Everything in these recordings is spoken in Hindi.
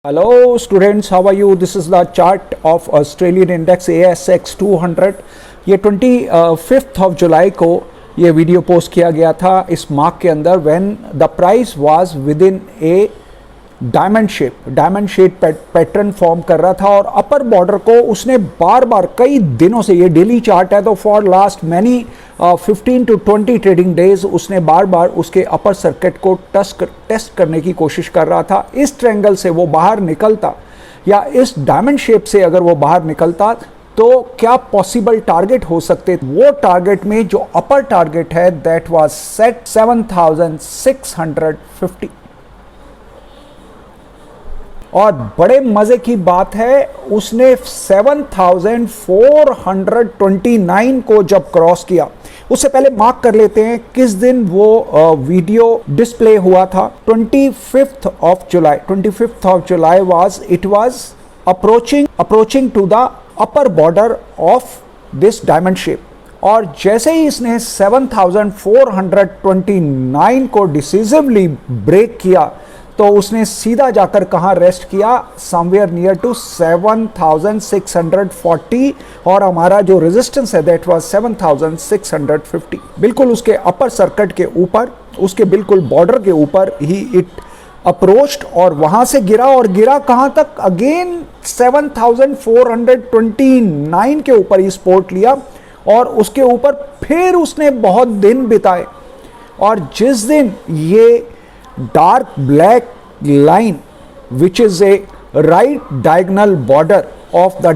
Hello students, how are you? This is the chart of Australian Index ASX 200. ये 25th of July को ये वीडियो पोस्ट किया गया था इस मार्क के अंदर when the price was within a diamond shape pattern form कर रहा था और अपर बॉर्डर को उसने बार बार कई दिनों से, ये डेली चार्ट है तो for last many 15 to 20 trading days उसने बार बार उसके अपर सर्किट को टेस्ट करने की कोशिश कर रहा था। इस ट्रायंगल से वो बाहर निकलता या इस डायमंड शेप से अगर वो बाहर निकलता तो क्या पॉसिबल टारगेट हो सकते, वो टारगेट में जो अपर टारगेट है दैट वाज सेट 7650। और बड़े मजे की बात है उसने 7429 को जब क्रॉस किया, उससे पहले मार्क कर लेते हैं किस दिन वो वीडियो डिस्प्ले हुआ था। 25th of July it was approaching to the upper border of this diamond shape। और जैसे ही इसने 7429 को डिसिसिवली ब्रेक किया तो उसने सीधा जाकर कहाँ रेस्ट किया, समवेयर नियर टू 7640 और हमारा जो रेजिस्टेंस है दैट वाज 7650, बिल्कुल उसके अपर सर्किट के ऊपर, उसके बिल्कुल बॉर्डर के ऊपर ही इट अप्रोच्ड और वहां से गिरा और गिरा कहां तक, अगेन 7429 के ऊपर ही सपोर्ट लिया और उसके ऊपर फिर उसने बहुत दिन बिताए। और जिस दिन ये dark black line which is a right diagonal border of the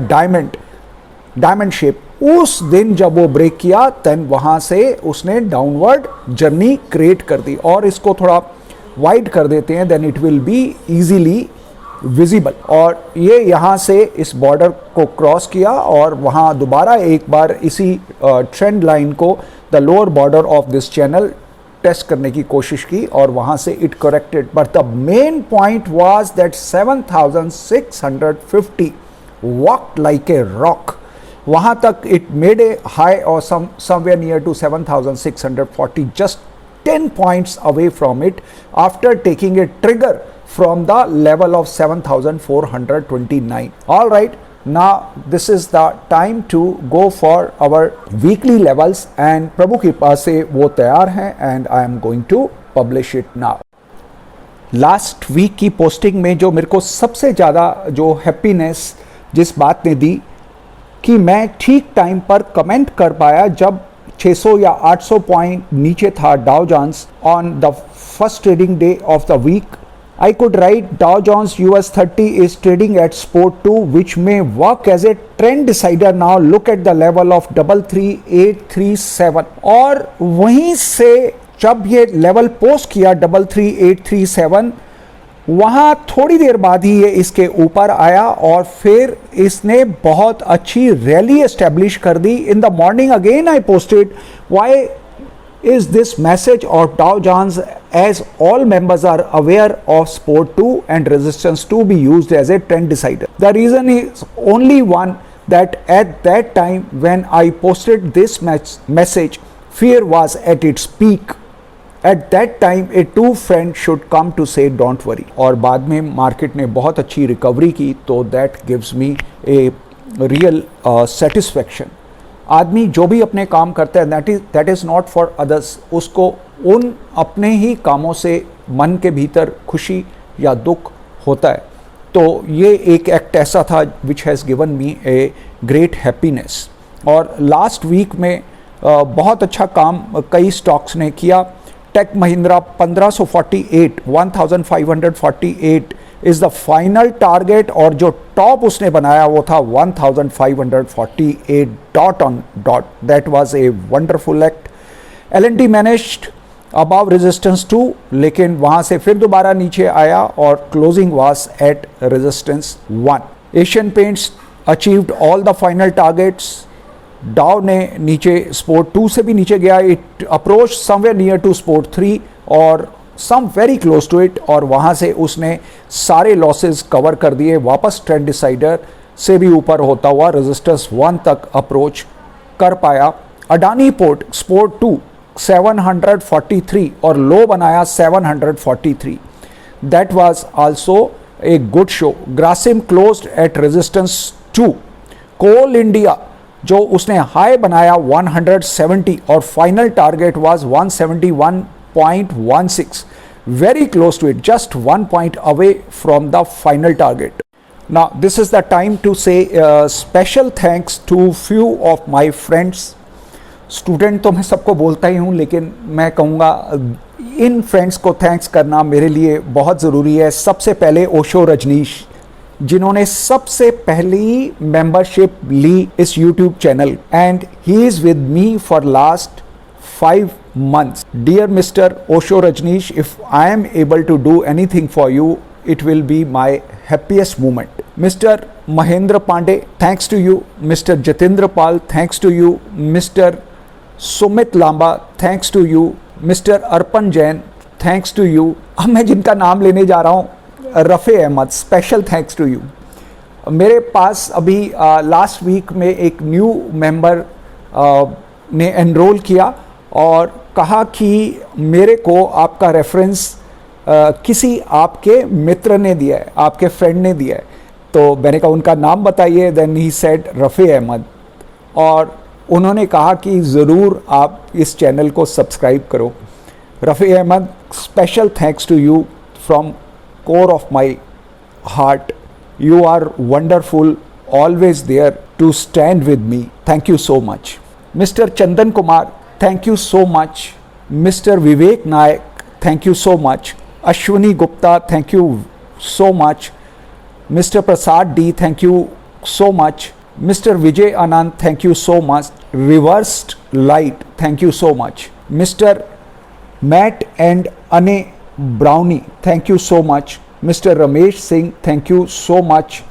diamond shape, उस दिन जब वो ब्रेक किया तब वहां से उसने डाउनवर्ड जर्नी क्रिएट कर दी। और इसको थोड़ा वाइड कर देते हैं then it will be easily visible. और ये यहाँ से इस बॉर्डर को क्रॉस किया और वहाँ दोबारा एक बार इसी ट्रेंड लाइन को the lower border of this channel test करने की कोशिश की और वहाँ से it corrected. But the main point was that 7650 walked like a rock, वहाँ तक इट मेड ए हाई और somewhere near to 7640, just 10 points away from it after taking a trigger from the level of 7429. All right, now this is the time to go for our weekly levels and प्रभु की कृपा से वो तैयार हैं and I am going to publish it now. Last week की पोस्टिंग में जो मेरे को सबसे ज़्यादा जो हैप्पीनेस जिस बात ने दी कि मैं ठीक टाइम पर कमेंट कर पाया जब 600 या 800 पॉइंट नीचे था Dow Jones on the first trading day of the week. I could write Dow Jones US 30 is trading at support 2 which may work as a trend decider. Now look at the level of 33837 और वहीं से जब ये लेवल पोस्ट किया 33837 वहाँ थोड़ी देर बाद ही ये इसके ऊपर आया और फिर इसने बहुत अच्छी रैली एस्टेब्लिश कर दी। In the morning again I posted why is this message of Dow Jones as all members are aware of support 2 and resistance 2 be used as a trend decider. The reason is only one, that at that time when I posted this message fear was at its peak. At that time a true friend should come to say don't worry। और बाद में मार्केट ने बहुत अच्छी रिकवरी की तो that gives me a real satisfaction। आदमी जो भी अपने काम करता है that is not for others, उसको उन अपने ही कामों से मन के भीतर खुशी या दुख होता है। तो ये एक एक्ट ऐसा था which has given me a great happiness. और लास्ट वीक में बहुत अच्छा काम कई स्टॉक्स ने किया। Tech Mahindra 1548 is the final target और जो टॉप उसने बनाया वो था 1548 dot on dot, that was a wonderful act. L&T managed above resistance 2 लेकिन वहाँ से फिर दोबारा नीचे आया और closing was at resistance 1। Asian Paints achieved all the final targets. डाउ ने नीचे सपोर्ट 2 से भी नीचे गया, it approach somewhere near to support 3 और some very close to it और वहाँ से उसने सारे लॉसेस कवर कर दिए, वापस ट्रेंड डिसाइडर से भी ऊपर होता हुआ रेजिस्टेंस 1 तक अप्रोच कर पाया। अडानी पोर्ट सपोर्ट 2 743 और लो बनाया 743, that was also a good show. Grasim closed at resistance 2. Coal India जो उसने हाई बनाया 170 और final target was 171.16, very close to it, just 1 point away from the final target. Now this is the time to say special thanks to few of my friends. Student तो मैं सबको बोलता ही हूँ, लेकिन मैं कहूँगा इन फ्रेंड्स को थैंक्स करना मेरे लिए बहुत ज़रूरी है. सबसे पहले ओशो रजनीश, जिन्होंने सबसे पहली मेंबरशिप ली इस YouTube channel, and he is with me for last 5 months. Dear Mr. Osho Rajneesh, if I am able to do anything for you, it will be my happiest moment. Mr. Mahendra Pandey, thanks to you. Mr. Jatendra Pal, thanks to you. Mr. Sumit Lamba, thanks to you. Mr. Arpan Jain, thanks to you. अब मैं जिनका नाम लेने जा रहा हूँ, Rafay Ahmed, special thanks to you. मेरे पास अभी लास्ट वीक में एक न्यू मेंबर ने एनरोल किया और कहा कि मेरे को आपका रेफरेंस किसी आपके मित्र ने दिया है, आपके फ्रेंड ने दिया है. तो मैंने कहा उनका नाम बताइए. देन ही सेड रफ़े अहमद, और उन्होंने कहा कि ज़रूर आप इस चैनल को सब्सक्राइब करो. Rafay Ahmed, special thanks to you from core of my heart. You are wonderful, always there to stand with me. Thank you so much. Mister Chandan Kumar, thank you so much. Mr. Vivek Naik, thank you so much. Ashwini Gupta, thank you so much. Mr. Prasad D, thank you so much. Mr. Vijay Anand, thank you so much. Reversed Light, thank you so much. Mr. Matt and Ane Brownie, thank you so much. Mr. Ramesh Singh, thank you so much.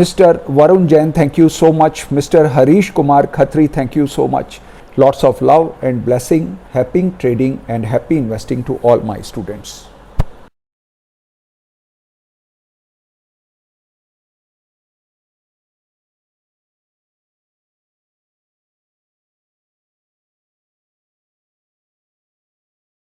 Mr. Varun Jain, thank you so much. Mr. Harish Kumar Khatri, thank you so much. Lots of love and blessing, happy trading and happy investing to all my students.